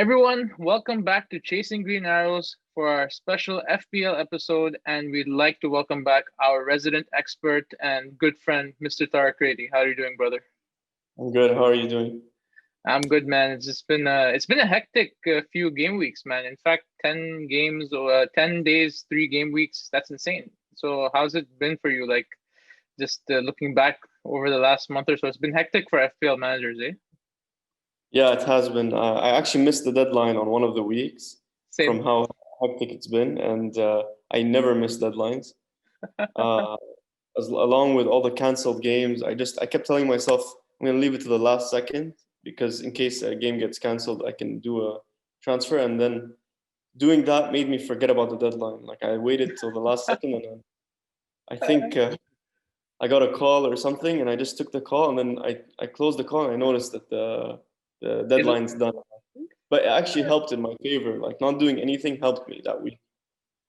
Everyone, welcome back to Chasing Green Arrows for our special FPL episode, and we'd like to welcome back our resident expert and good friend, Mr. Tariq Reddy. How are you doing, brother? I'm good. How are you doing? I'm good, man. It's been a hectic few game weeks, man. In fact, 10 games or 10 days, 3 game weeks. That's insane. So, how's it been for you? Like, just looking back over the last month or so, it's been hectic for FPL managers, eh? Yeah, it has been. I actually missed the deadline on one of the weeks Same. from how hectic it's been, and I never miss deadlines. Uh, along with all the canceled games, I kept telling myself I'm gonna leave it to the last second because in case a game gets canceled, I can do a transfer, and then doing that made me forget about the deadline. Like I waited till the last second, and I think I got a call or something, and I just took the call, and then I closed the call, and I noticed that the It, deadline's done. But it actually helped in my favor. Like not doing anything helped me that week.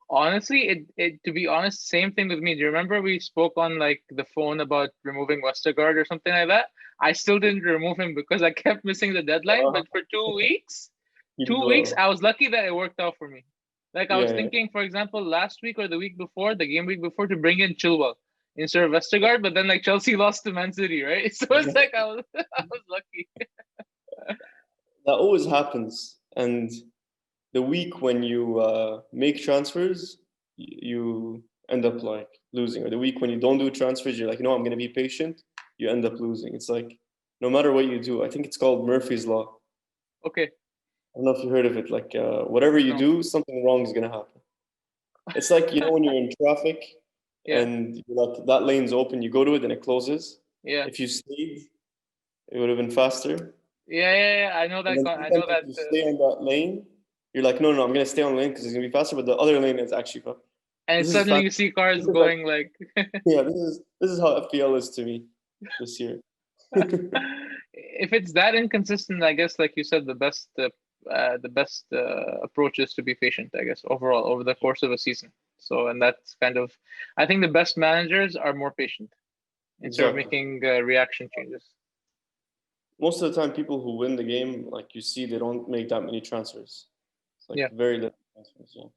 Honestly, it to be honest, same thing with me. Do you remember we spoke on like the phone about removing Westergaard or something like that? I still didn't remove him because I kept missing the deadline. Uh, But for 2 weeks, you did 2 weeks, well. I was lucky that it worked out for me. Like I was Yeah, yeah, thinking, for example, last week or the week before, the game week before, to bring in Chilwell instead of Westergaard, but then like Chelsea lost to Man City, right? So it's yeah. like I was I was lucky. That always happens. And the week when you make transfers, you end up like losing. Or the week when you don't do transfers, you're like, no, I'm gonna be patient. You end up losing. It's like no matter what you do, I think it's called Murphy's Law. Okay, I don't know if you heard of it. Like whatever you no, do, something wrong is gonna happen. It's like when you're in traffic yeah, and you're like that lane's open, you go to it and it closes. yeah, If you stayed, it would have been faster. yeah. I know And that. then I sometimes know if that. you stay on that lane, you're like, no, no, I'm gonna stay on lane because it's gonna be faster. But the other lane is actually fast. And This is suddenly fast. you see This cars is like going like yeah, this is how FPL is to me this year. if it's that inconsistent, I guess like you said, the best approach is to be patient, I guess, overall over the course of a season. So, and that's kind of, I think the best managers are more patient instead of Exactly. making reaction changes. Most of the time, people who win the game, like you see, they don't make that many transfers. It's like Yeah. very little transfers. Yeah.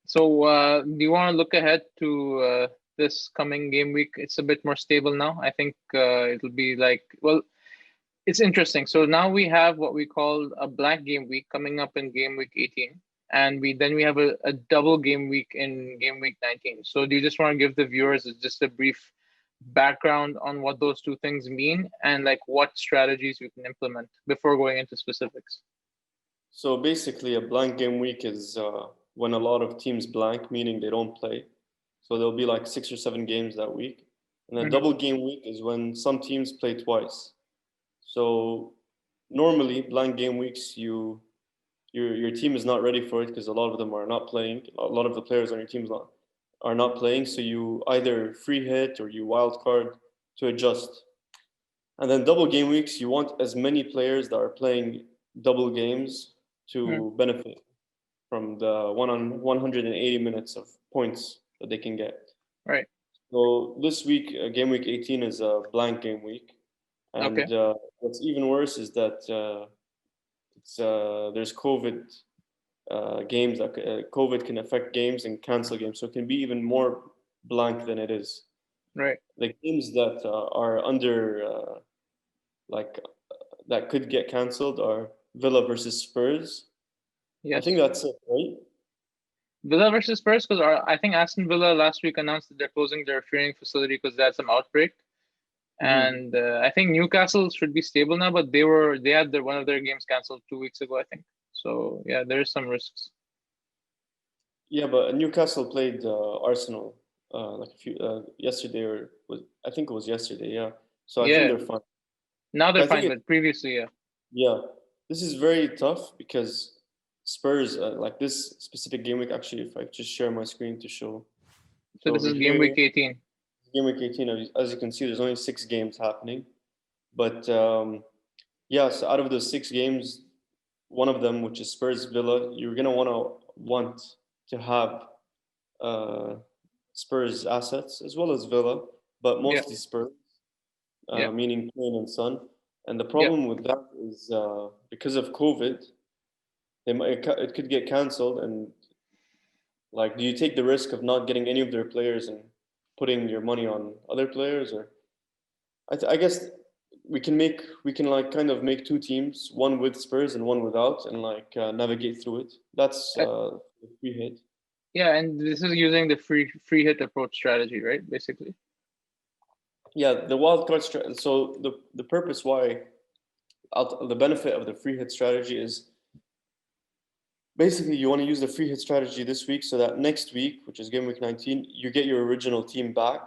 So, do you want to look ahead to this coming game week? It's a bit more stable now. I think it'll be like, well, it's interesting. So now we have what we call a blank game week coming up in game week 18. And we have a double game week in game week 19. So do you just want to give the viewers just a brief background on what those two things mean and like what strategies we can implement before going into specifics? So basically, a blank game week is when a lot of teams blank, meaning they don't play. So there'll be like 6 or 7 games that week. And a Hmm. double game week is when some teams play twice. So normally, blank game weeks, your team is not ready for it because a lot of them are not playing. A lot of the players on your team are not playing. So you either free hit or you wild card to adjust. And then double game weeks, you want as many players that are playing double games Hmm. to benefit from the 180 minutes of points that they can get. Right. So this week, game week 18 is a blank game week, Okay. and what's even worse is that there's COVID games that COVID can affect games and cancel games, so it can be even more blank than it is. Right. The games that are under like that could get cancelled are Villa versus Spurs. I think Yes. that's it, right? Villa versus Spurs, because I think Aston Villa last week announced that they're closing their training facility because they had some outbreak. Hmm. And I think Newcastle should be stable now, but they had one of their games canceled 2 weeks ago, I think. So yeah, there is some risks. Yeah, but Newcastle played Arsenal like a few yesterday I think it was yesterday. Yeah, so I think Yeah, they're fine. now they're But I think fine, but previously, yeah. yeah, this is very tough because Spurs like this specific game week. Actually, if I just share my screen to show. So So this over is game here, week 18. game week 18. As you can see, there's only 6 games happening. But yeah, so out of those 6 games, one of them, which is Spurs Villa, you're gonna want to have uh, Spurs assets as well as Villa, but Yeah, mostly Spurs, yeah, meaning Kane and Son. And the Yeah. problem with that is because of COVID, it could get cancelled. And like, do you take the risk of not getting any of their players and putting your money on other players? Or I guess we can like kind of make two teams, one with Spurs and one without, and like navigate through it. That's Uh, the free hit. yeah, and this is using the free hit approach strategy, right? Basically. Yeah, the wild card. So the purpose why the benefit of the free hit strategy is basically you want to use the free hit strategy this week so that next week, which is game week 19, you get your original team back,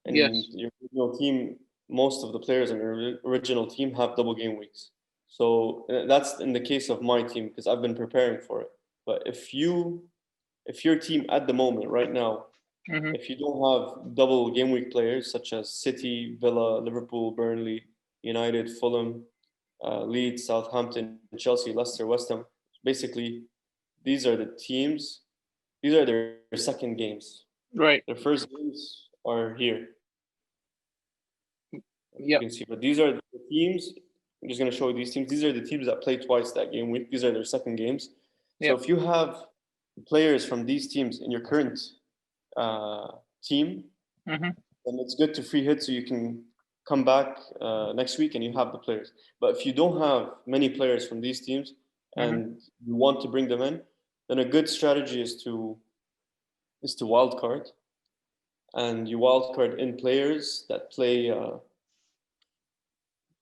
and Yes. your original team, most of the players on your original team have double game weeks. So that's in the case of my team because I've been preparing for it. But if your team at the moment right now, Mm-hmm. if you don't have double game week players such as City, Villa, Liverpool, Burnley, United, Fulham, Leeds, Southampton, Chelsea, Leicester, West Ham, basically these are the teams. These are their second games. Their Right. first games are here, you can Yep. see. But these are the teams. I'm just going to show you these teams. These are the teams that play twice that game week. These are their second games. So Yep. if you have players from these teams in your current uh, team, Mm-hmm. then it's good to free hit so you can come back next week and you have the players. But if you don't have many players from these teams Mm-hmm. and you want to bring them in, then a good strategy is to wild card, and you wild card in players that play.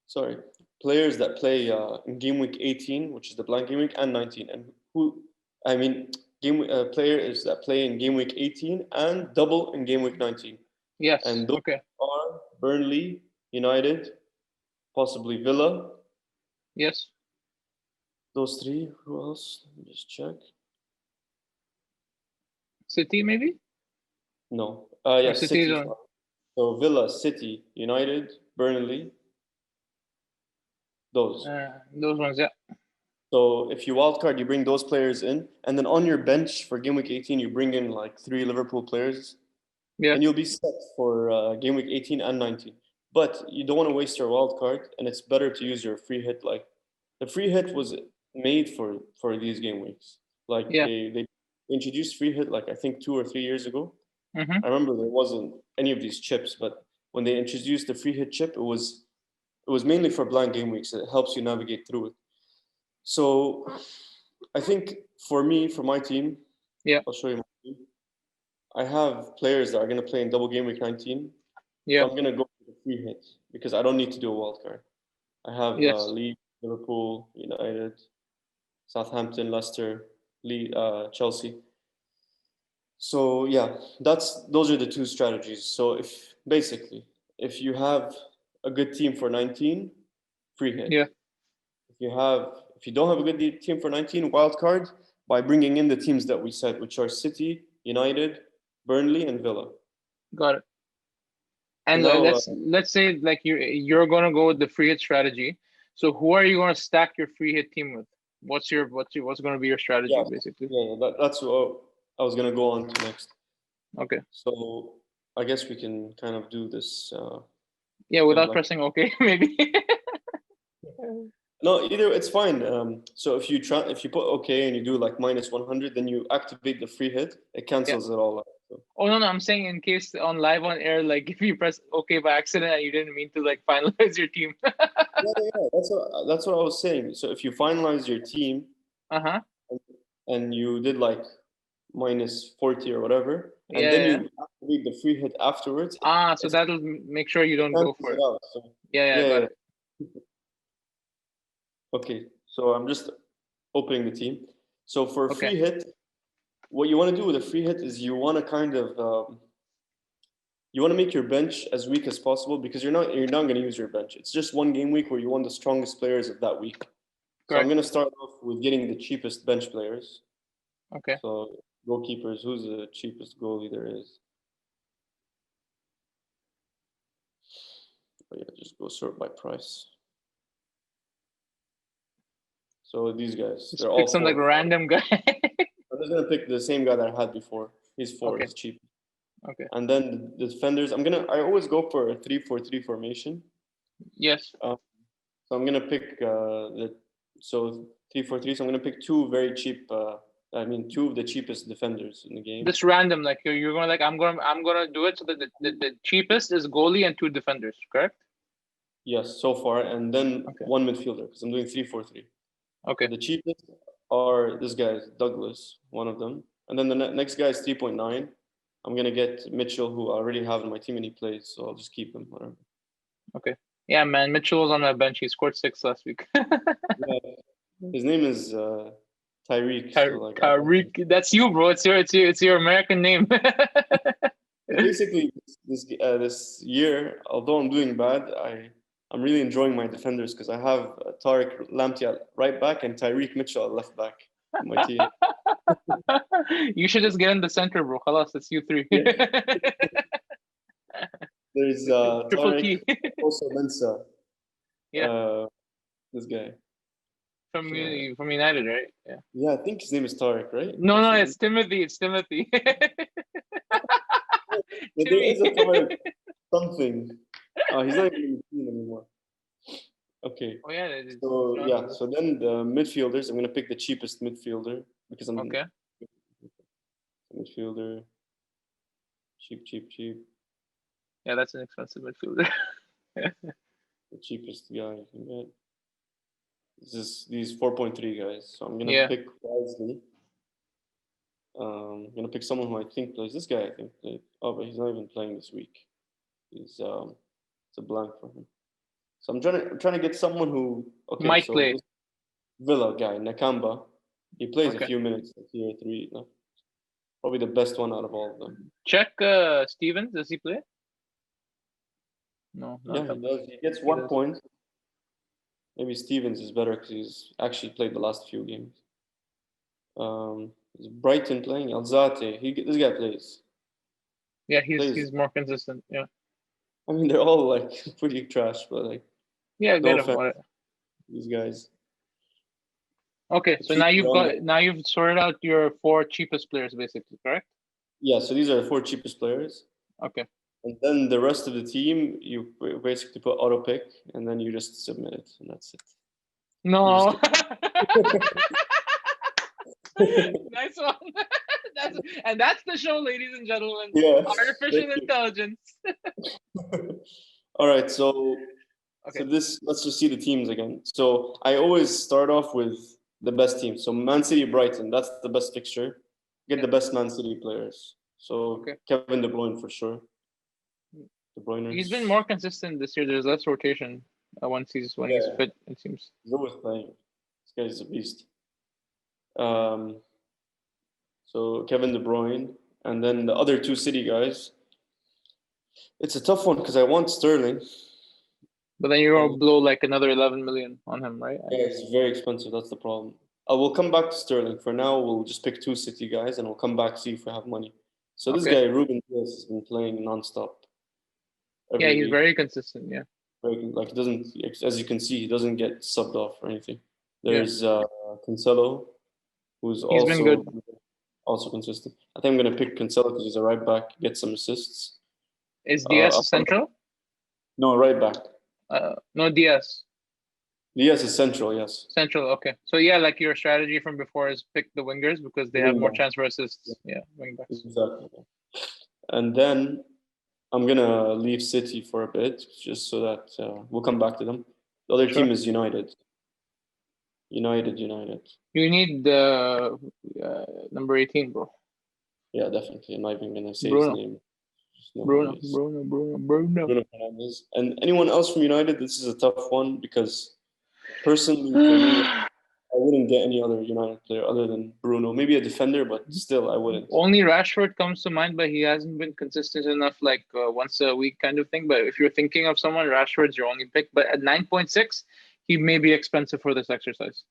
Sorry, players that play in game week 18, which is the blank game week, and 19, and who I mean players that play in game week 18 and double in game week 19, Yes. and those Okay. are Burnley, United, possibly Villa. Yes. Those three. Who else? Let me just check. City maybe, No. or Yes, City's City. on. So Villa, City, United, Burnley. Those. Those ones. Yeah. So if you wildcard, you bring those players in, and then on your bench for game week 18, you bring in like three Liverpool players, Yeah. and you'll be set for game week 18 and 19. But you don't want to waste your wildcard, and it's better to use your free hit. Like the free hit was made for these game weeks. Like Yeah. they introduced free hit like I think 2 or 3 years ago. Mm-hmm. I remember there wasn't any of these chips, but when they introduced the free hit chip, it was mainly for blank game weeks. It helps you navigate through it. So I think for me, for my team, Yeah. I'll show you my team. I have players that are going to play in double game week 19. So Yeah. I'm going to go for the free hit because I don't need to do a wild card. I have Yes. Leeds, Liverpool, United, Southampton, Leicester, Chelsea. So yeah, those are the two strategies. So if you have a good team for 19, free hit. Yeah. If you don't have a good team for 19, wild card by bringing in the teams that we said, which are City, United, Burnley, and Villa. Got it. So And now, let's say like you're gonna go with the free hit strategy. So who are you gonna stack your free hit team with? What's gonna be your strategy yeah, basically? that's what I was gonna go on to next. Okay. So I guess we can kind of do this. Yeah, Step without by pressing OK, maybe. No, either it's fine. So if you put OK and you do like minus 100, then you activate the free hit. It Yeah. cancels it all out. So. Oh no, I'm saying in case on live on air, like if you press OK by accident and you didn't mean to like finalize your team. Yeah. That's what I was saying. So if you finalize your team Uh-huh. and you did like minus 40 or whatever, and then Yeah. you activate the free hit afterwards, So that'll make sure you don't go cancels for it it. out. So Yeah, got yeah. it. Okay. So I'm just opening the team. So for Okay. free hit, what you want to do with a free hit is you want to kind of you want to make your bench as weak as possible because you're not going to use your bench. It's just one game week where you want the strongest players of that week. So I'm Correct. going to start off with getting the cheapest bench players. Okay. So goalkeepers, who's the cheapest goalie there is? Oh yeah, just go sort by price. So these guys, Just they're pick all some like four. random guy. I'm just gonna pick the same guy that I had before. He's four. Okay. He's cheap. Okay. And then the defenders, I always go for a 3-4-3 formation. Yes. So So I'm gonna pick 3-4-3. So I'm gonna pick two very cheap. Two of the cheapest defenders in the game. Just random, like you're going like I'm gonna do it so that the cheapest is goalie and two defenders, correct? Yes, so far, and then Okay. one midfielder because I'm doing 3-4-3. Okay. The cheapest are this guy Douglas, one of them, and then the next guy is 3.9. I'm gonna get Mitchell, who I already have in my team and he plays, so I'll just keep him. Whatever. Okay. Yeah, man. Mitchell was on my bench. He scored 6 last week. Yeah. His name is Tyreek. So like Tariq. That's you, bro. It's your American name. basically this year, although I'm doing bad, I'm really enjoying my defenders because I have Tariq Lamptey at right back and Tyreek Mitchell at left back on my team. You should just get in the center, bro. Khalas, it's you three. Yeah. There's Triple Tariq, T. also Mensa. Yeah. This guy. From United, right? Yeah. Yeah, I think his name is Tariq, right? No, it's Timothy. It's Timothy. But there is a Tariq something. He's not even in the team anymore. Okay. Oh yeah. So then the midfielders, I'm gonna pick the cheapest midfielder because I'm okay. Midfielder. Cheap. Yeah, that's an expensive midfielder. The cheapest guy you can get. These 4.3 guys. So I'm gonna pick wisely. I'm gonna pick someone who I think plays. This guy I think played. Oh, but he's not even playing this week. It's a blank for him. So I'm trying to get someone who might play. Villa guy, Nakamba. He plays a few minutes, like 2 or 3. No? Probably the best one out of all of them. Check Stevens. Does he play? No. Yeah, he does. He gets 1 point. Maybe Stevens is better because he's actually played the last few games. Is Brighton playing? Alzate. This guy plays. Yeah, he's more consistent. Yeah. I mean, they're all like pretty trash, but like. Yeah, get him. These guys. Okay, so now you've sorted out your 4 cheapest players, basically, correct? Yeah. So these are the 4 cheapest players. Okay. And then the rest of the team, you basically put auto pick, and then you just submit it, and that's it. No. Nice one. That's the show, ladies and gentlemen. Yeah. Artificial intelligence. All right, so let's just see the teams again. So I always start off with the best team. So Man City, Brighton, that's the best fixture. Get the best Man City players. So Kevin De Bruyne for sure. De Bruyne. He's been more consistent this year. There's less rotation when he's fit. It seems. He's always playing. This guy's a beast. So Kevin De Bruyne, and then the other 2 City guys. It's a tough one because I want Sterling. But then you're gonna blow like another 11 million on him, right? Yeah, it's very expensive. That's the problem. I will come back to Sterling. For now, we'll just pick 2 City guys, and we'll come back see if we have money. So this guy Ruben Dias has been playing nonstop. Yeah, he's very consistent. Yeah. Like he doesn't, as you can see, he doesn't get subbed off or anything. There's Cancelo, who's also consistent. I think I'm gonna pick Cancelo because he's a right back, get some assists. Is Diaz central? No, right back. No, Diaz. Diaz is central, yes. Central, okay. So yeah, like your strategy from before is pick the wingers because they have more chance for assists. Yeah, wing backs. Exactly. And then I'm gonna leave City for a bit, just so that we'll come back to them. The other team is United. United. You need the number 18, bro. Yeah, definitely. I'm not even gonna say Bruno. his name. Bruno Fernandes. And anyone else from United, this is a tough one because personally, for me, I wouldn't get any other United player other than Bruno. Maybe a defender, but still, I wouldn't. Only Rashford comes to mind, but he hasn't been consistent enough, like once a week kind of thing. But if you're thinking of someone, Rashford's your only pick. But at 9.6, he may be expensive for this exercise,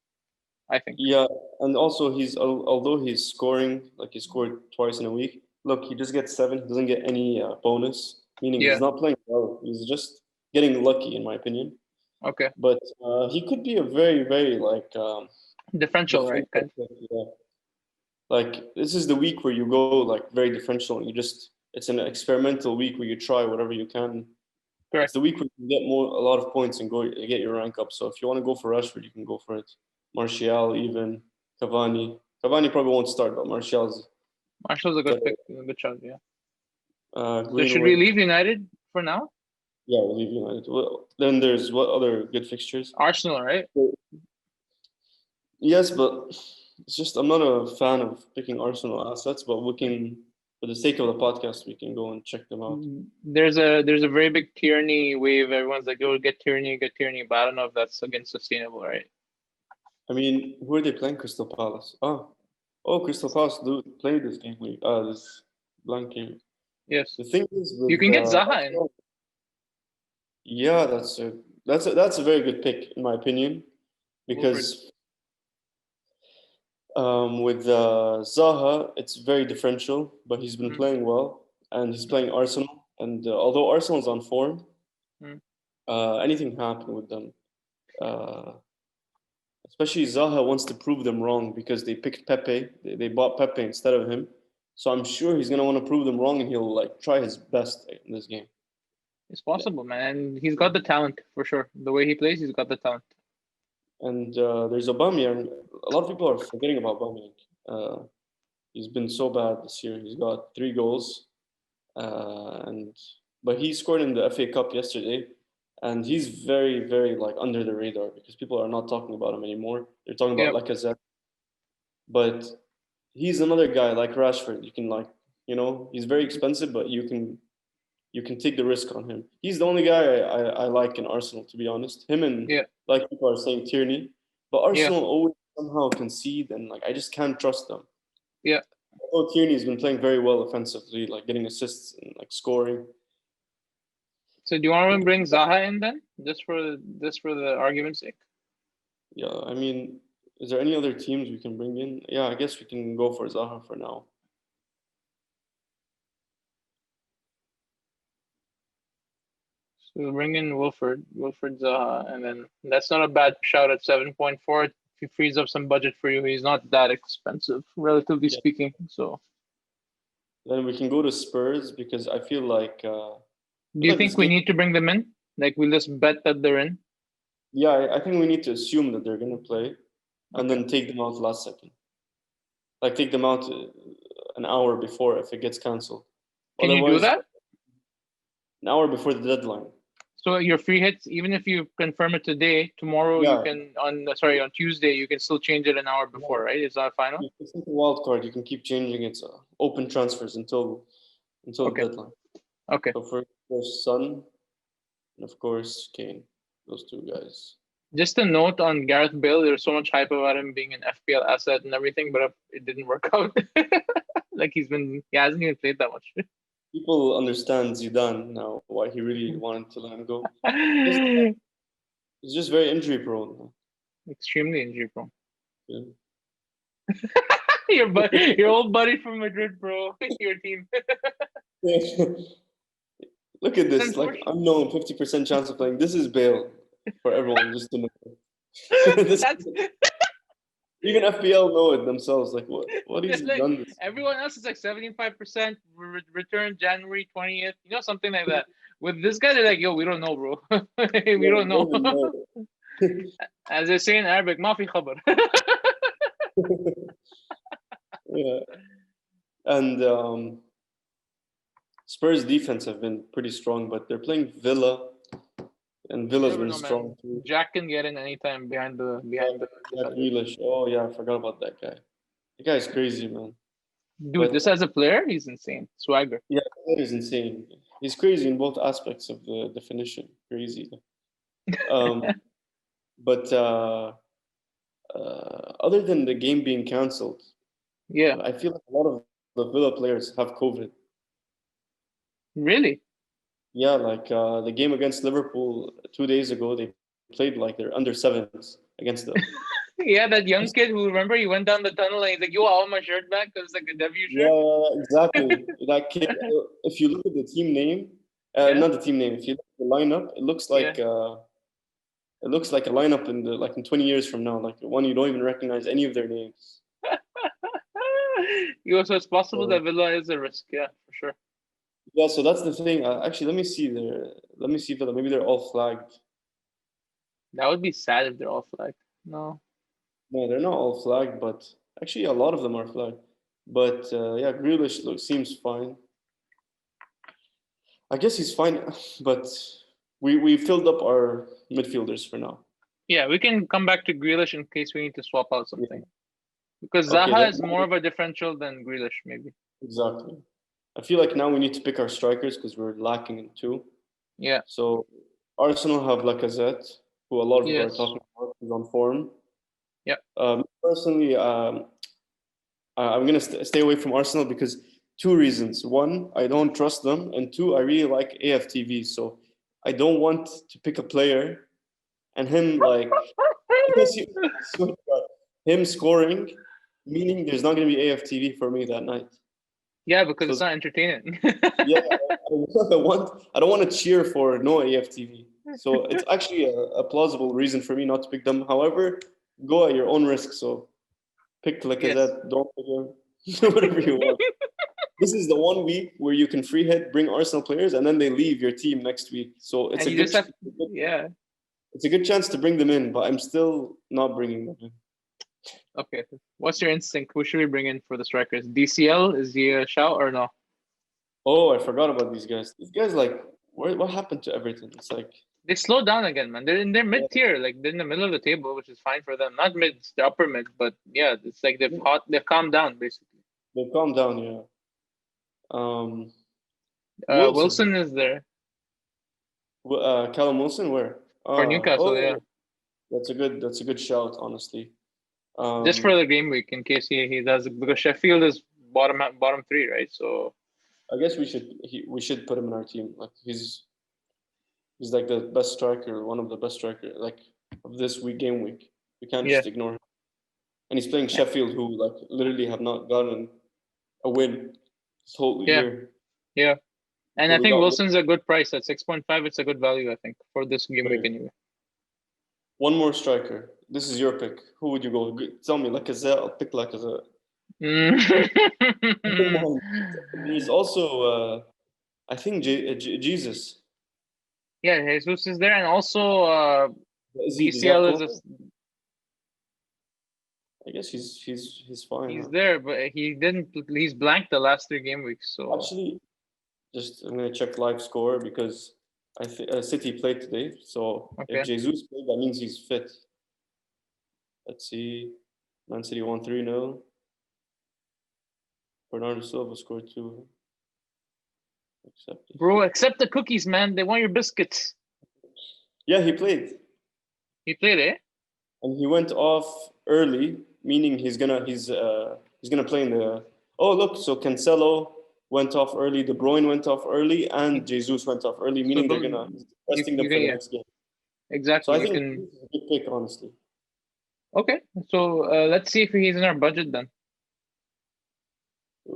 I think. Yeah, and also although he's scoring, like he scored twice in a week, look, he just gets 7. He doesn't get any bonus, meaning he's not playing well. He's just getting lucky, in my opinion. Okay. But he could be a very, very differential, right? Yeah. Like this is the week where you go like very differential, and it's an experimental week where you try whatever you can. It's Correct. the week where you get a lot of points and get your rank up. So if you want to go for Rashford, you can go for it. Martial, even Cavani. Cavani probably won't start, but Martial's Marshall's a good pick, a good shot. Yeah. So should we Greenwood. leave United for now? Yeah, we'll leave United. Well, then there's what other good fixtures? Arsenal, right? Yes, but it's just I'm not a fan of picking Arsenal assets, but we can, for the sake of the podcast, we can go and check them out. There's a very big Tierney wave. Everyone's like, "Oh, get Tierney," but I don't know if that's again sustainable, right? I mean, who are they playing? Crystal Palace. Oh, Crystal Palace do play this game week. This blank game. Yes. The thing is You with can get Zaha in. Arsenal, yeah, that's a very good pick in my opinion, because with Zaha, it's very differential, but he's been playing well, and he's playing Arsenal. And although Arsenal's on form, Mm. anything happen with them. Especially Zaha wants to prove them wrong because they picked Pepe. They bought Pepe instead of him. So I'm sure he's gonna want to prove them wrong, and he'll like try his best in this game. It's possible, man. And he's got the talent for sure. The way he plays, he's got the talent. And there's Aubameyang. A lot of people are forgetting about Aubameyang. He's been so bad this year. He's got 3 goals, but he scored in the FA Cup yesterday, and he's very, very like under the radar because people are not talking about him anymore. They're talking about Yep. Lacazette, but he's another guy like Rashford. You can he's very expensive, but you can take the risk on him. He's the only guy I like in Arsenal, to be honest. Him and Yeah. like people are saying Tierney, but Yeah. Arsenal always somehow concede, and like I just can't trust them. Yeah. Although Tierney's been playing very well offensively, like getting assists and like scoring. So do you want to bring Zaha in then, just for the argument's sake? Yeah, I mean, is there any other teams we can bring in? Yeah, I guess we can go for Zaha for now. So we'll bring in Wilfred Zaha, and then that's not a bad shout at 7.4. If he frees up some budget for you, he's not that expensive, relatively speaking. So then we can go to Spurs because I feel like. Do you think we need to bring them in? Like we'll just bet that they're in? Yeah, I think we need to assume that they're gonna play, and then take them out last second. Like take them out an hour before if it gets cancelled. Can you do that? An hour before the deadline. So your free hits, even if you confirm it today, tomorrow you can on Tuesday you can still change it an hour before, right? Is that final? It's like a wild card. You can keep changing it. Open transfers until the deadline. Okay. So first Son, and of course Kane. Those 2 guys. Just a note on Gareth Bale. There's so much hype about him being an FPL asset and everything, but it didn't work out. Like he hasn't even played that much. People understand Zidane now, why he really wanted to let him go. He's just very injury prone. Extremely injury prone. Yeah. Your old buddy from Madrid, bro. Your team. Look at this, like unknown 50% chance of playing. This is Bale for everyone just to know. Even FPL know it themselves. Like what he's done this. Everyone else is like 75% return January 20th. Something like that. With this guy, they're like, yo, we don't know, bro. We don't know. As they say in Arabic, "Mafi khabar." Yeah, and Spurs defense have been pretty strong, but they're playing Villa, and Villa's been strong too. Jack can get in anytime behind the. Grealish. Oh yeah, I forgot about that guy. The guy's crazy, man. Dude, this as a player, he's insane. Swagger. Yeah, that is insane. He's crazy in both aspects of the definition. Crazy. But other than the game being cancelled, I feel like a lot of the Villa players have COVID. Really? Yeah, like the game against Liverpool 2 days ago, they played like they're under 7s against them. Yeah, that young kid who, remember, he went down the tunnel and he's like, yo, I want my shirt back because it's like a debut shirt. Yeah, exactly. That kid, if you look at the team name, not the team name, if you look at the lineup, it looks like a lineup in 20 years from now, like one you don't even recognize any of their names. So it's possible that Villa is a risk, yeah, for sure. Yeah, so that's the thing. Actually, let me see Let me see if maybe they're all flagged. That would be sad if they're all flagged. No. No, they're not all flagged, but actually a lot of them are flagged. But yeah, Grealish seems fine. I guess he's fine, but we filled up our midfielders for now. Yeah, we can come back to Grealish in case we need to swap out Yeah. something. Because Okay, Zaha then is more of a differential than Grealish, maybe. exactly. I feel like now we need to pick our strikers because we're lacking in two. Yeah. So Arsenal have Lacazette, who a lot of people are Yes. talking about, who's on form. Yeah. Personally, I'm gonna stay away from Arsenal because two reasons. One, I don't trust them, and two, I really like AFTV. So I don't want to pick a player and him like swear to God, him scoring, meaning there's not gonna be AFTV for me that night. Yeah, because So it's not entertaining. yeah, I don't want to cheer for no AFTV. So it's actually a plausible reason for me not to pick them. However, go at your own risk. So pick Yes. Lacazette, don't pick him, whatever you want. This is the 1 week where you can free hit, bring Arsenal players, and then they leave your team next week. So And you just have, yeah. it's a good chance to bring them in, but I'm still not bringing them in. Okay. What's your instinct? Who should we bring in for the strikers? DCL, is he a shout or no? Oh, I forgot about these guys. These guys, like, what happened to Everton? It's like, They slowed down again, man. They're in their mid tier, like they're in the middle of the table, which is fine for them. Not mid, the upper mid, but yeah, it's like they've calmed down basically. they've calmed down, yeah. Who else is Wilson is there Callum Wilson? Where? for Newcastle, yeah. Oh, that's a good shout, honestly. Just for Um, the game week in case he does, because Sheffield is bottom three, right? So I guess we should put him in our team. Like he's like the best striker, one of the best striker like of this game week. We can't yeah, just ignore him. And he's playing Sheffield, who like literally have not gotten a win this whole yeah, year. yeah. And So I we think got Wilson's a good price at 6.5. It's a good value, I think, for this game week anyway. one more striker. This is your pick. Who would you go? Tell me, Lacazette. I'll pick Lacazette. There's also, I think, Jesus. Yeah, Jesus is there, and also Does he have DCL is corner? I guess he's fine. he's Huh? there, but he didn't. He's blanked the last 3 game weeks. So Actually, I'm gonna check live score because I think City played today. So if okay, Jesus played, that means he's fit. Let's see. Man City won 3-0. Bernardo Silva scored 2. Accepted. bro, accept the cookies, man. They want your biscuits. Yeah, he played. He played, eh? And he went off early, meaning he's gonna play in the. Oh look, so Cancelo went off early, De Bruyne went off early, and Jesus went off early, So meaning they're don't gonna you resting them can, for the yeah, next game. So exactly. I You think can. this is a good pick, honestly. Okay, so let's see if he's in our budget then.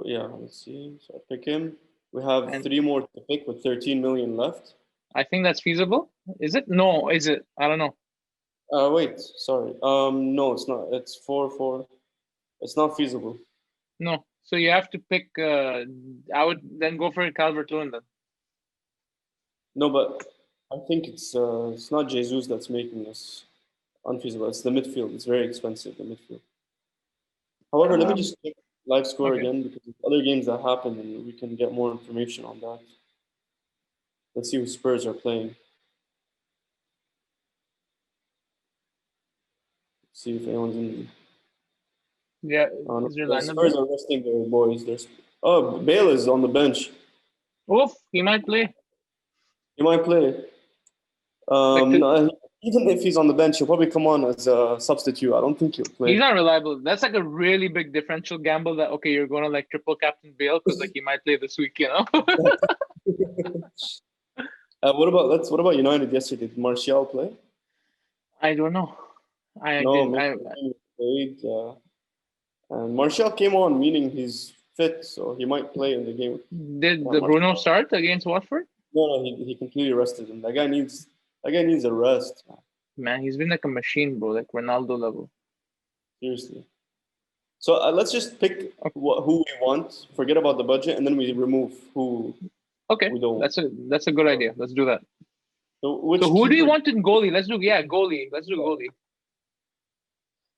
Yeah, let's see. So I pick him. We have And 3 more to pick with 13 million left. I think that's feasible. Is it? No, is it? I don't know. Wait, sorry. No, it's not. It's 4-4. It's not feasible. No. So you have to pick. I would then go for Calvert-Lewin then. No, but I think it's not Jesus that's making this unfeasible. It's the midfield. It's very expensive, the midfield. However, let me Um. just check live score Okay. again because there's other games that happen and we can get more information on that. Let's see who Spurs are playing. Let's see if anyone's in. Yeah. No, Is your the lineup Spurs there? are resting their boys. Bale is on the bench. Oof, he might play. He might play. Like No, even if he's on the bench, he'll probably come on as a substitute. I don't think he'll he's play. not reliable. That's like a really big differential gamble. That okay, you're gonna like triple captain Bale because like he might play this week, you know. What about United yesterday? Did Martial play? I don't know. I No, didn't. Mason played. And Martial came on, meaning he's fit, so he might play in the game. Did the Martial, Bruno start against Watford? no, he completely rested him. That guy needs a rest. Man, he's been like a machine, bro, like Ronaldo level. Seriously. So let's just pick Okay. who we want. Forget about the budget, and then we remove who. Okay, We don't. that's a good idea. Let's do that. So which So who do you keeper? want in goalie? Let's do goalie. Let's do goalie.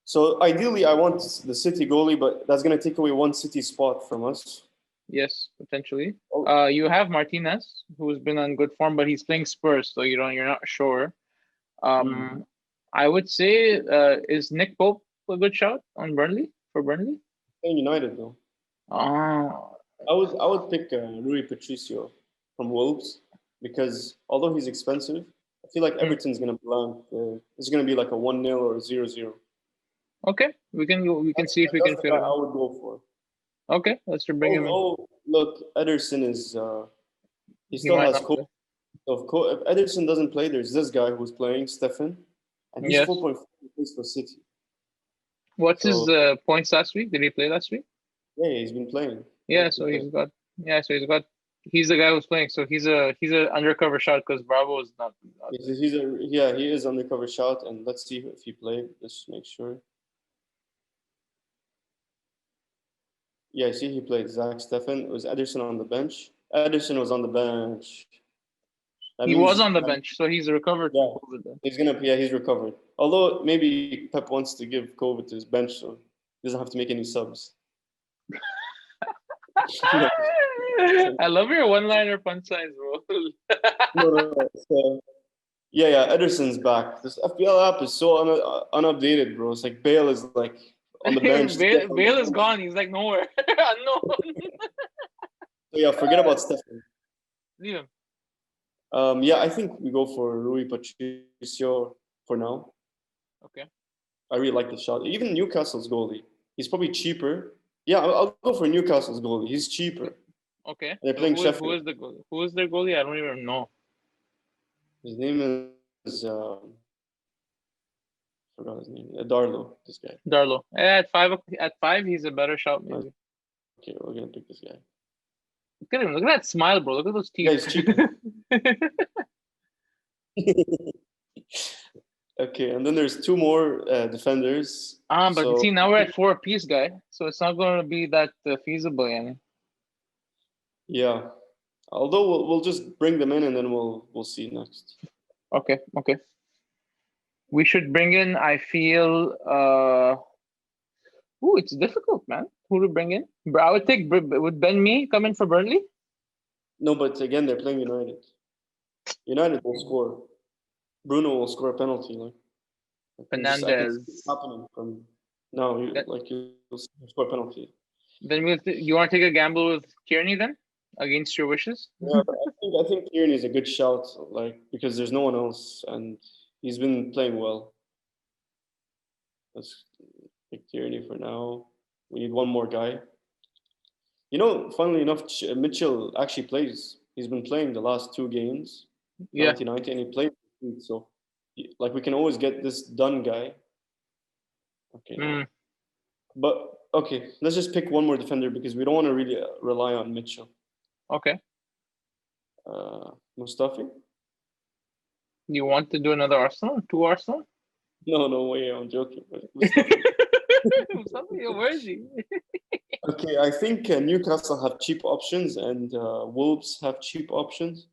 So ideally, I want the City goalie, but that's gonna take away one City spot from us. Yes, potentially. Oh, You have Martinez, who's been on good form, but he's playing Spurs, so you're not sure. mm. I would say, is Nick Pope a good shout on Burnley for Burnley? And United though. Ah, I would pick Rui Patricio from Wolves because although he's expensive, I feel like hmm. Everton's gonna blank. It's gonna be like a 1-0 or a 0-0. Okay. We can see if we That's can the fit guy him I in. would go for. Okay, let's bring him in. Although, look, Ederson is he He still might has not COVID. play. So if Ederson doesn't play, there's this guy who's playing, Stefan, and he's Yes. 4.4 plays for City. What's his So points last week? Did he play last week? yeah, he's been playing. Yeah, so he's the guy who's playing. So he's a undercover shot because Bravo is not there. He is undercover shot, and let's see if he played. Let's make sure. Yeah, I see he played Zach Stefan. It was Ederson on the bench. Ederson was on the bench. That He was means on the bench, so he's recovered from yeah, COVID then. he's recovered. Although maybe Pep wants to give COVID to his bench, so he doesn't have to make any subs. No, I love your one-liner punchlines, bro. no. So, yeah. Ederson's back. This FPL app is so unupdated, bro. It's like Bale is like on the bench. Bale is gone. He's like nowhere. Unknown. So yeah, forget about Stefan. Leave him. Yeah, I think we go for Rui Patricio for now. Okay. I really like the shot. Even Newcastle's goalie. He's probably cheaper. Yeah, I'll go for Newcastle's goalie. He's cheaper. Okay. And they're playing Who Sheffield. is the goalie? Who is their goalie? I don't even know. His name is I forgot his name. Darlow. This guy. Darlow. At five, he's a better shot, maybe. Okay, we're gonna pick this guy. Look at him. Look at that smile, bro. Look at those teeth. Yeah, he's cheaper. Okay, and then there's two more defenders. But So see, now we're at 4 apiece, guy. So it's not going to be that feasible, yani. yeah, although we'll just bring them in and then we'll see next. Okay. We should bring in, I feel, it's difficult, man. Who to bring in? I would take, would Ben Mee come in for Burnley? No, but again, they're playing United. United will score. Bruno will score a penalty. Like Fernandez. happening from now. You'll score a penalty. Then you want to take a gamble with Tierney then, against your wishes? Yeah, I think Tierney is a good shout, like because there's no one else, and he's been playing well. Let's pick Tierney for now. We need one more guy. Funnily enough, Mitchell actually plays. He's been playing the last 2 games, Yeah. 90-90, and he played. So, like, we can always get this done guy. Okay. But, okay, let's just pick one more defender because we don't want to really rely on Mitchell. Okay. Mustafi? You want to do another Arsenal? 2 Arsenal? No way, I'm joking. Mustafi, where is he? Okay, I think Newcastle have cheap options and Wolves have cheap options.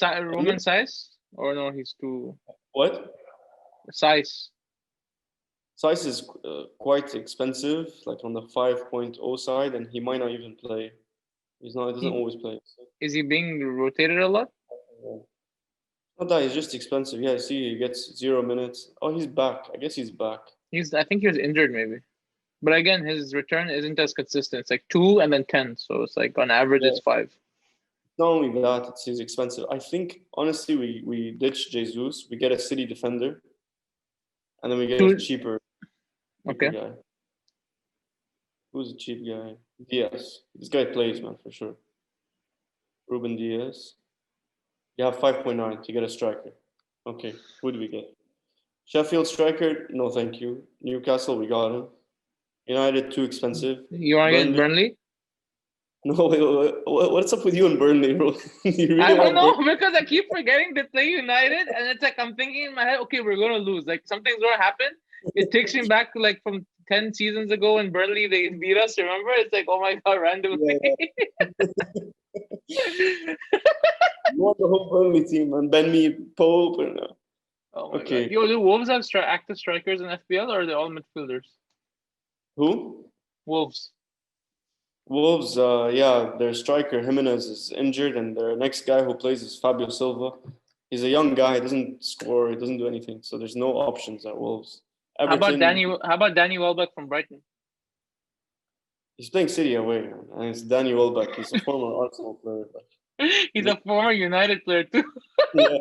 Roman size? Or no, he's too... What? Size. Size is quite expensive, like on the 5.0 side, and he might not even play. He doesn't always play. So. Is he being rotated a lot? Not that, he's just expensive. Yeah, I see he gets 0 minutes. Oh, he's back. I guess he's back. I think he was injured maybe. But again, his return isn't as consistent. It's like 2 and then 10. So it's like on average, it's 5. Not only that, he's expensive. I think, honestly, we ditch Jesus. We get a City defender. And then we get a cheaper guy. Who's a cheap guy? Diaz. This guy plays, man, for sure. Ruben Diaz. You have 5.9 to get a striker. Okay, who do we get? Sheffield striker? No, thank you. Newcastle, we got him. United, too expensive. You want to get Burnley? No, wait, what's up with you and Burnley, bro? I don't know, because I keep forgetting to play United, and it's like I'm thinking in my head, okay, we're going to lose. Like, something's going to happen. It takes me back to, like, from 10 seasons ago when Burnley, they beat us, remember? It's like, oh my God, randomly. Yeah. You want the whole Burnley team and Ben Me, Pope, and Oh my okay. god. Yo, do Wolves have active strikers in FPL or are they all midfielders? Who? Wolves. Wolves, yeah, their striker Jimenez is injured, and their next guy who plays is Fabio Silva. He's a young guy, he doesn't score, he doesn't do anything, so there's no options at Wolves. How about Everton, Danny Welbeck from Brighton? he's playing City away, and it's Danny Welbeck. He's a former Arsenal player. He's a former United player too. Yeah,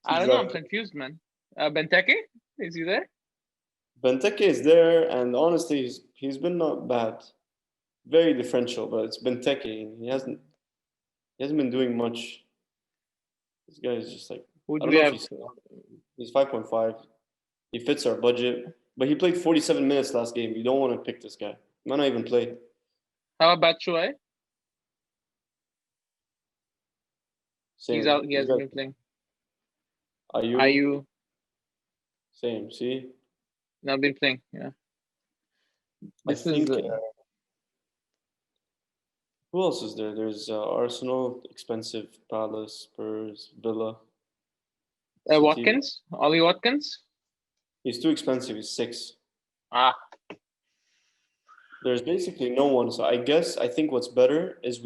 I don't know. I'm exactly. confused, man. Benteke, is he there? Benteke is there, and honestly, he's been not bad. Very differential, but it's Benteke. He hasn't been doing much. This guy is just like, Who I do don't we know if have? he's 5.5. He fits our budget, but he played 47 minutes last game. You don't want to pick this guy. He might not even play. How about Batshuayi? He's Same. out. He This hasn't guy, been playing. Ayu, Ayu same. See, not been playing. Yeah. I This is think who else is there? There's Arsenal, expensive, Palace, Spurs, Villa, City. Watkins. Ollie Watkins. He's too expensive. He's 6. Ah, There's basically no one. So I think what's better is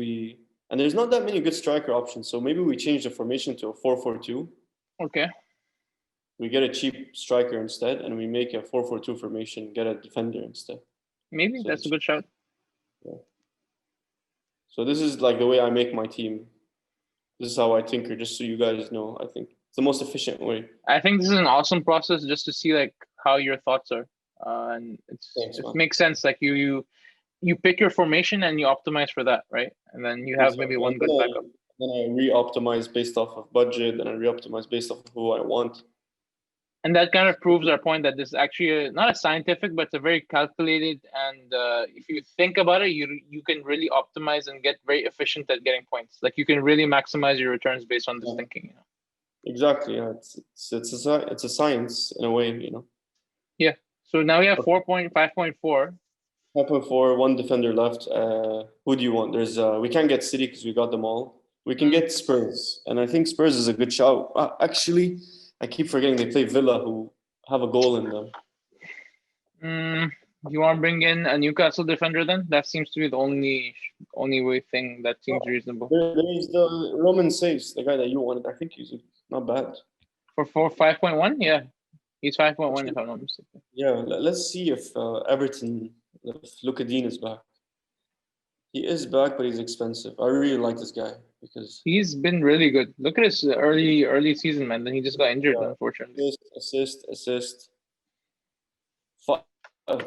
and there's not that many good striker options. So maybe we change the formation to a 4-4-2. okay. We get a cheap striker instead, and we make a 4-4-2 formation. Get a defender instead. Maybe So that's a good shout. yeah. So this is like the way I make my team. This is how I tinker. Just so you guys know, I think it's the most efficient way. I think this is an awesome process just to see like how your thoughts are, and Thanks, it man. makes sense. Like you pick your formation and you optimize for that, right? And then you have maybe Exactly. one And good backup. then I re-optimize based off of budget, and I re-optimize based off of who I want. And that kind of proves our point that this is actually not a scientific, but it's a very calculated. And if you think about it, you can really optimize and get very efficient at getting points. Like you can really maximize your returns based on this thinking. Exactly. Yeah. It's a science in a way. Yeah. So now we have 4.5.4. 5.4, one defender left. Who do you want? There's we can't get City because we got them all. We can get Spurs, and I think Spurs is a good shout. Actually, I keep forgetting they play Villa, who have a goal in them. You want to bring in a Newcastle defender then? That seems to be the only way thing that seems reasonable. There's the Roman Saves, the guy that you wanted. I think he's not bad. For 5.1, yeah, he's 5.1 if I'm not mistaken. Yeah, let's see if Everton, if Lucadine is back. He is back, but he's expensive. I really like this guy because he's been really good. Look at his early season, man. Then he just got injured, unfortunately. Assist.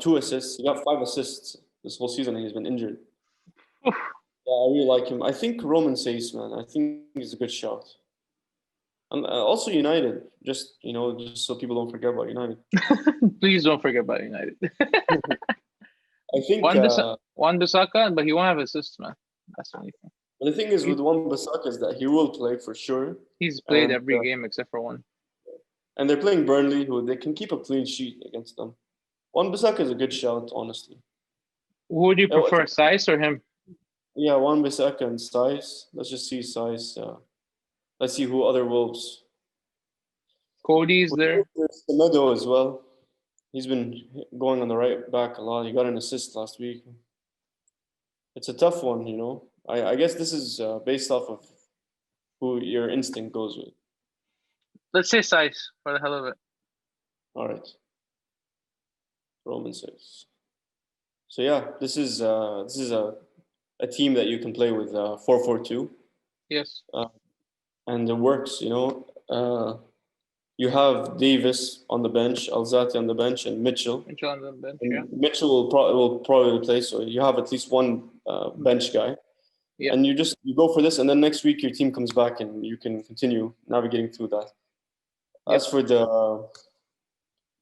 2 assists. He got 5 assists this whole season, and he's been injured. Oof. Yeah, I really like him. I think Roman says, man. I think he's a good shout. And also United, just so people don't forget about United. Please don't forget about United. I think Wan-Bissaka, but he won't have assists, man. That's the only thing. The thing is with Wan-Bissaka is that he will play for sure. He's played every game except for one. And they're playing Burnley, who they can keep a clean sheet against them. Wan-Bissaka is a good shout, honestly. Who would you prefer, Saiss or him? Yeah, Wan-Bissaka and Saiss. Let's just see Saiss. Let's see who other Wolves. Cody's there. There's Semedo as well. He's been going on the right back a lot. He got an assist last week. It's a tough one, I guess this is based off of who your instinct goes with. Let's say Saiss for the hell of it. All right. Roman Saiss. So yeah, this is a team that you can play with 4-4-2. Yes. And it works, you have Davis on the bench, Alzate on the bench, and Mitchell. Mitchell on the bench, Mitchell will probably play, so you have at least one bench guy. Yeah. And you go for this, and then next week your team comes back and you can continue navigating through that. As for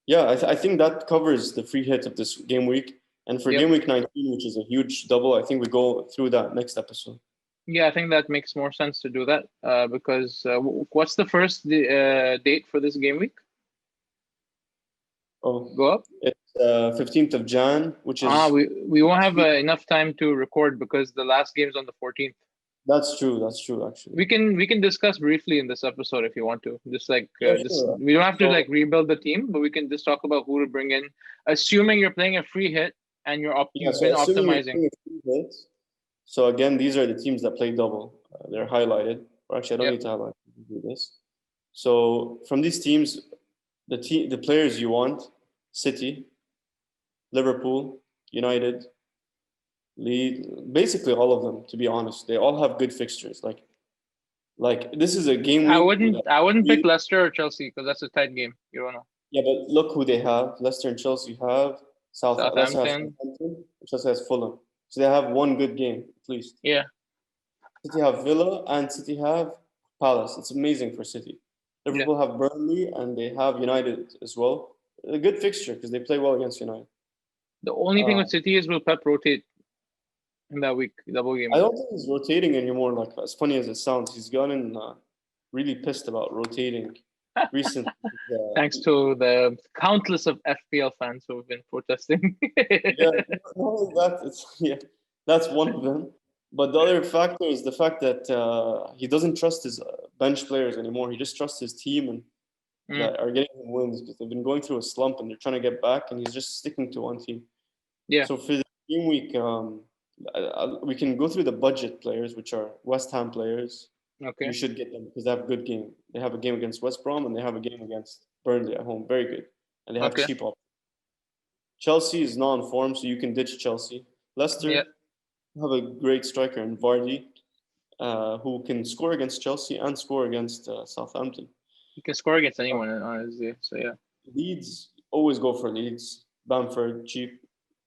I think that covers the free hit of this game week. And for game week 19, which is a huge double, I think we go through that next episode. Yeah, I think that makes more sense to do that because what's the first date for this game week? Oh, Go up? it's 15th of Jan, which Ah, is we won't next have week. enough time to record because the last game's on the 14th. That's true. That's true, actually. We can discuss briefly in this episode if you want to. Just like Yeah, just sure. we don't have to So like rebuild the team, but we can just talk about who to bring in, assuming you're playing a free hit and yeah, you've so been assuming you're optimizing. playing a few hits. So again, these are the teams that play double. They're highlighted. Or actually, I don't Yep. need to highlight. Do this. So from these teams, the players you want: City, Liverpool, United, Leeds, basically all of them. To be honest, they all have good fixtures. Like this is a game I week with wouldn't a I wouldn't pick real. Leicester or Chelsea because that's a tight game. You don't know. Yeah, but look who they have. Leicester and Chelsea have Leicester has Southampton. Southampton, Chelsea has Fulham. So they have one good game at least. Yeah. City have Villa and City have Palace. It's amazing for City. Yeah. Liverpool have Burnley and they have United as well. A good fixture because they play well against United. The only thing Uh, with City is will Pep rotate in that week, double game I week. don't think he's rotating anymore. Like as funny as it sounds, he's gotten really pissed about rotating recently. Thanks to the countless of FPL fans who have been protesting. Yeah, not only that, it's yeah, that's one of them. But the other factor is the fact that he doesn't trust his bench players anymore. He just trusts his team and Mm, that are getting him wins because they've been going through a slump and they're trying to get back, and he's just sticking to one team. yeah. So for the game week, we can go through the budget players, which are West Ham players. You Okay. should get them because they have a good game. They have a game against West Brom and they have a game against Burnley at home. Very good, and they have Okay. cheap options. Chelsea is not in form, so you can ditch Chelsea. Yeah. Leicester have a great striker in Vardy, who can score against Chelsea and score against Southampton. You can score against anyone, honestly. So yeah. Leeds, always go for Leeds. Bamford, cheap.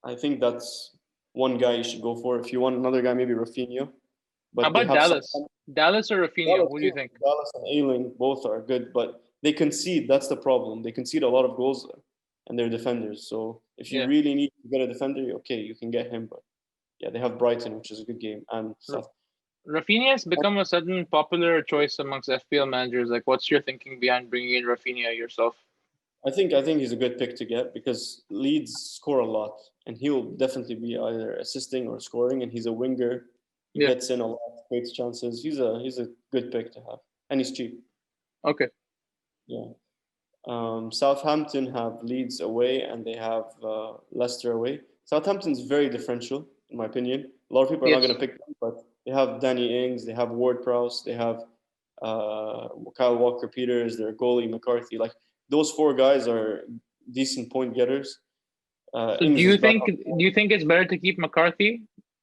I think that's one guy you should go for. If you want another guy, maybe Rafinha. How But they about have Dallas? Southampton. Dallas or Rafinha? Dallas Who do you too. think? Dallas and Ayling both are good, but they concede. That's the problem. They concede a lot of goals, and they're defenders. So if you Yeah. really need to get a defender, okay, you can get him. But yeah, they have Brighton, which is a good game, and R- stuff. Rafinha has become a sudden popular choice amongst FPL managers. Like, what's your thinking behind bringing in Rafinha yourself? I think he's a good pick to get because Leeds score a lot, and he'll definitely be either assisting or scoring. And he's a winger. He Yeah. gets in a lot, creates chances. He's a good pick to have, and he's cheap. Okay. Yeah. Southampton have Leeds away, and they have Leicester away. Southampton's very differential, in my opinion. A lot of people are not going Yes. to pick them, but they have Danny Ings, they have Ward Prowse, they have Kyle Walker Peters, their goalie McCarthy. Like those four guys are decent point getters. So Ings is back on do you think it's better to keep McCarthy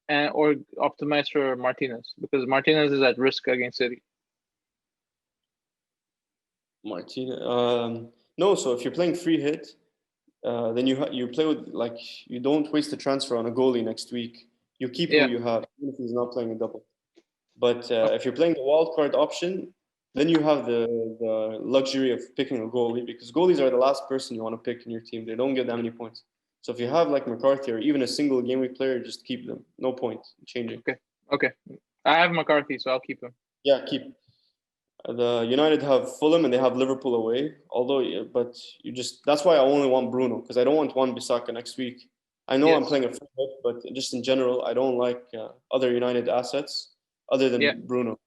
or optimize for Martinez because Martinez is at risk against City? Martina. No, so if you're playing free hit, then you play with like you don't waste the transfer on a goalie next week. You keep who Yeah. you have, even if he's not playing a double. But Okay. if you're playing the wild card option, then you have the luxury of picking a goalie because goalies are the last person you want to pick in your team. They don't get that many points. So if you have like McCarthy or even a single game week player, just keep them. No point changing. Okay. Okay. I have McCarthy, so I'll keep him. Yeah, keep. The United have Fulham and they have Liverpool away. Although, but you just that's why I only want Bruno because I don't want Wan Bissaka next week. I know I'm Yes. playing a free hit, but just in general, I don't like other United assets other Yeah. than Bruno.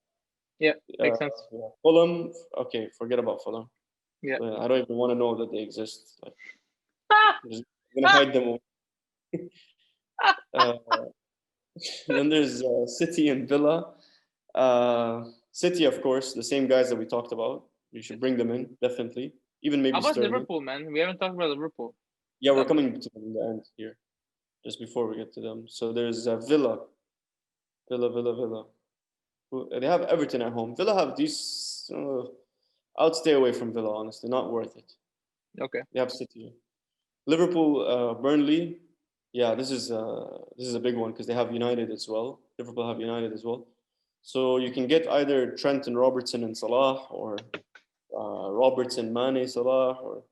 Yeah. Uh, Makes sense. yeah. Fulham, okay, forget about Fulham. Yeah. I don't even want to know that they exist. Like, Ah! I'm just gonna hide them. Uh, then there's City and Villa. City, of course, the same guys that we talked about. You should bring them in definitely. Even How maybe about Sterling. Liverpool, man? We haven't talked about Liverpool Yeah, we're that much. coming to them in the end here, just before we get to them. So there's Villa. They have Everton at home. Villa have these. I'd stay away from Villa, honestly. Not worth it. Okay. They have City. Liverpool, Burnley. Yeah, this is a big one because they have United as well. Liverpool have United as well. So you can get either Trent and Robertson and Salah, or Robertson, Mane, Salah, or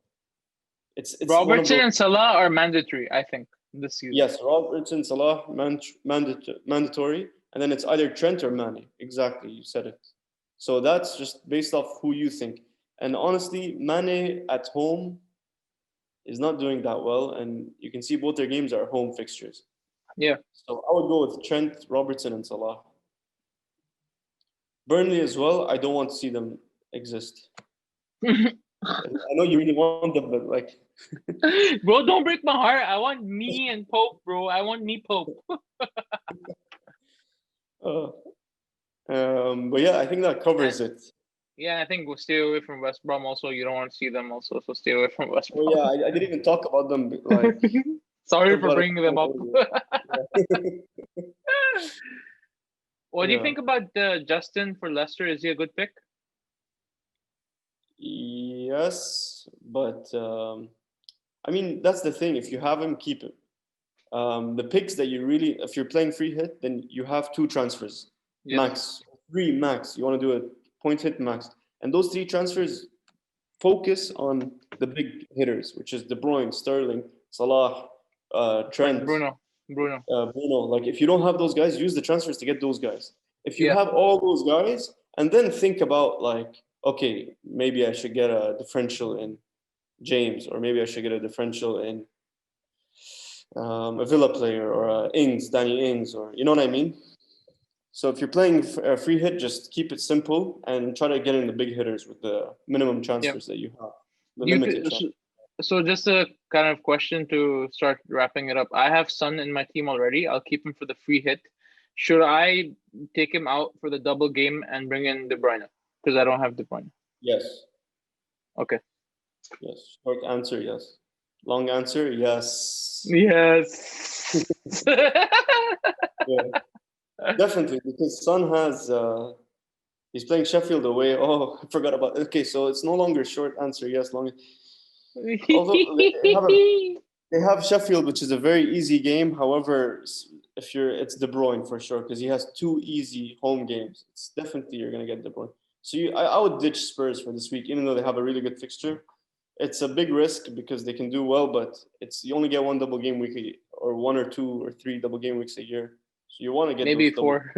it's one of Robertson those. and Salah are mandatory, I think, this season. Yes, Robertson, Salah, mandatory, and then it's either Trent or Mane. Exactly, you said it. So that's just based off who you think. And honestly, Mane at home is not doing that well, and you can see both their games are home fixtures. Yeah. So I would go with Trent, Robertson, and Salah. Burnley as well. I don't want to see them exist. I know you really want them, but like, Bro, don't break my heart. I want me and Pope, bro. I want me Pope. but yeah, I think that covers it. Yeah, I think we'll stay away from West Brom also. You don't want to see them also, so stay away from West Brom. Oh yeah, I didn't even talk about them. Like, sorry for bringing them up. What do you think about Justin for Leicester? Is he a good pick? Yes, but I mean that's the thing. If you have him, keep him. The picks that you really, if you're playing free hit, then you have 2 transfers, max, 3 max. You want to do a point hit max, and those 3 transfers focus on the big hitters, which is De Bruyne, Sterling, Salah, Trent, Bruno. Like if you don't have those guys, use the transfers to get those guys. If you have all those guys, and then think about like, okay, maybe I should get a differential in James, or maybe I should get a differential in a Villa player, or Danny Ings, or you know what I mean? So if you're playing a free hit, just keep it simple and try to get in the big hitters with the minimum transfers that you have. So just a kind of question to start wrapping it up. I have Son in my team already. I'll keep him for the free hit. Should I take him out for the double game and bring in De Bruyne? Because I don't have De Bruyne. Yes. Okay. Yes. Short answer, yes. Long answer, yes. Yes. Yeah. Definitely, because Son has he's playing Sheffield away. Oh, I forgot about. Okay, so it's no longer short answer, yes, long. Although they have Sheffield, which is a very easy game. However, it's De Bruyne for sure, because he has 2 easy home games. It's definitely you're gonna get De Bruyne. So I would ditch Spurs for this week, even though they have a really good fixture. It's a big risk because they can do well, but you only get 1 double game week, or 1 or 2 or 3 double game weeks a year. So you want to get maybe 4.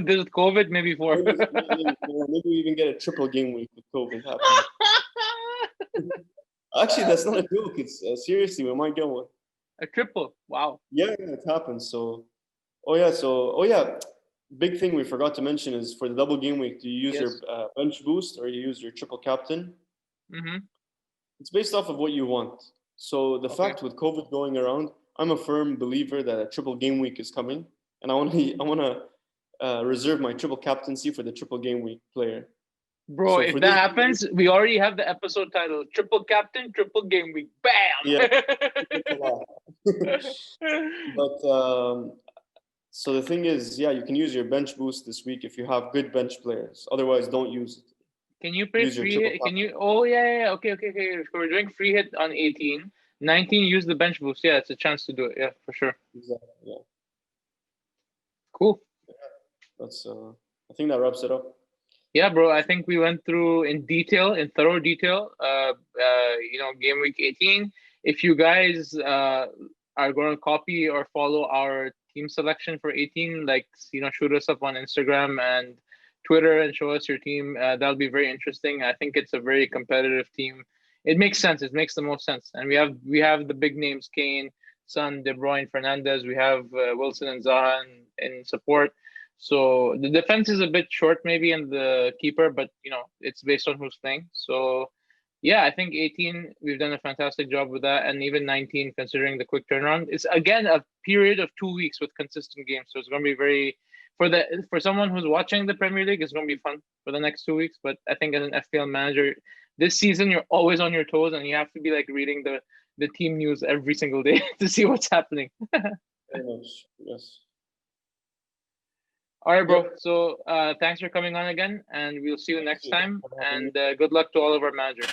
This is COVID, maybe 4. Maybe we even get a triple game week with COVID happening. Actually, that's not a joke. It's seriously, we might get one. A triple. Wow. Yeah, it happens. So, big thing we forgot to mention is for the double game week, do you use your bench boost or you use your triple captain? Mm-hmm. It's based off of what you want. So the fact with COVID going around, I'm a firm believer that a triple game week is coming, and I want to reserve my triple captaincy for the triple game week player. Bro, if that happens, we already have the episode title: Triple Captain, Triple Game Week. Bam! Yeah. But so the thing is, you can use your bench boost this week if you have good bench players. Otherwise, don't use it. Can you play free hit? Can you? Oh yeah. Okay. We're doing free hit on 18. 19, use the bench boost. Yeah, it's a chance to do it. Yeah, for sure. Exactly. Yeah. Cool. Yeah, that's. I think that wraps it up. Yeah, bro. I think we went through in thorough detail. Game week 18. If you guys are going to copy or follow our team selection for 18, shoot us up on Instagram and Twitter and show us your team. That'll be very interesting. I think it's a very competitive team. It makes sense. It makes the most sense. And we have the big names: Kane, Son, De Bruyne, Fernandes. We have Wilson and Zaha in support. So the defense is a bit short maybe in the keeper, but it's based on who's playing. So yeah, I think 18, we've done a fantastic job with that. And even 19, considering the quick turnaround, it's again a period of 2 weeks with consistent games. So it's going to be very, for someone who's watching the Premier League, it's going to be fun for the next 2 weeks. But I think as an FPL manager, this season, you're always on your toes and you have to be reading the team news every single day to see what's happening. Very much, yes. All right, bro. So thanks for coming on again, and we'll see you next time. And good luck to all of our managers.